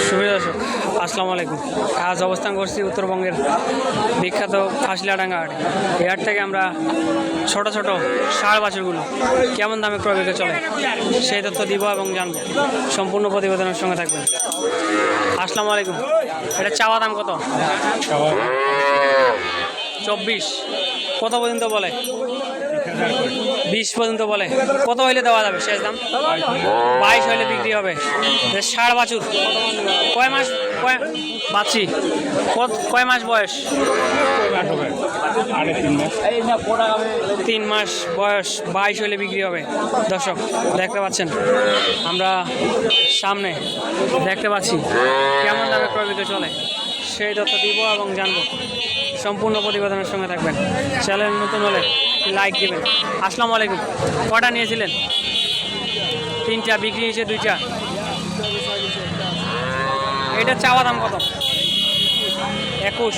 সুপ্রিয় দর্শক, আসসালামু আলাইকুম। আজ অবস্থান করছি উত্তরবঙ্গের বিখ্যাত খাসিলাডাঙ্গা হাট। এই হাট থেকে আমরা ছোট ছোট ষাঁড় বাছুরগুলো কেমন দামে ক্রয় বিক্রয় চলে সেই তথ্য দিব এবং জানবো। সম্পূর্ণ প্রতিবেদনের সঙ্গে থাকবেন। আসসালামু আলাইকুম। এটা চাওয়া দাম কত? 24। কত পর্যন্ত বলে? 20 পর্যন্ত বলে। কত হইলে দেওয়া যাবে শেষ দাম? 22 হইলে বিক্রি হবে। ষাঁড় বাছুর কয় মাস বাচ্চি কয় মাস বয়স? 3 মাস বয়স। 22 হইলে বিক্রি হবে। দর্শক দেখতে পাচ্ছেন, আমরা সামনে দেখতে পাচ্ছি কেমন দামে ক্রয় বিক্রয় চলে সেই তথ্য দিব এবং জানবো। সম্পূর্ণ প্রতিবেদনের সঙ্গে থাকবেন। চ্যানেল নতুন হলে লাইক দেবেন। আসসালামু আলাইকুম। কটা নিয়েছিলেন? 3টা, বিক্রি হয়েছে 2টা। এটা চাওয়া দাম কত? 21।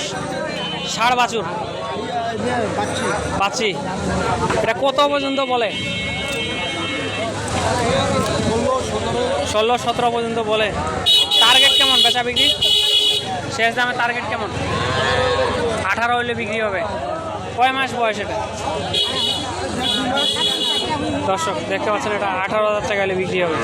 ষাঁড় বাছুর বাচ্চি। এটা কত পর্যন্ত বলে? 16-17 পর্যন্ত বলে। টার্গেট কেমন বেচা বিক্রি? শেষ দামে টার্গেট কেমন? 18 হইলে বিক্রি হবে। কয় মাস বয়স এটা? দর্শক দেখতে পাচ্ছেন, এটা 18,000 টাকা হলে বিক্রি হবে।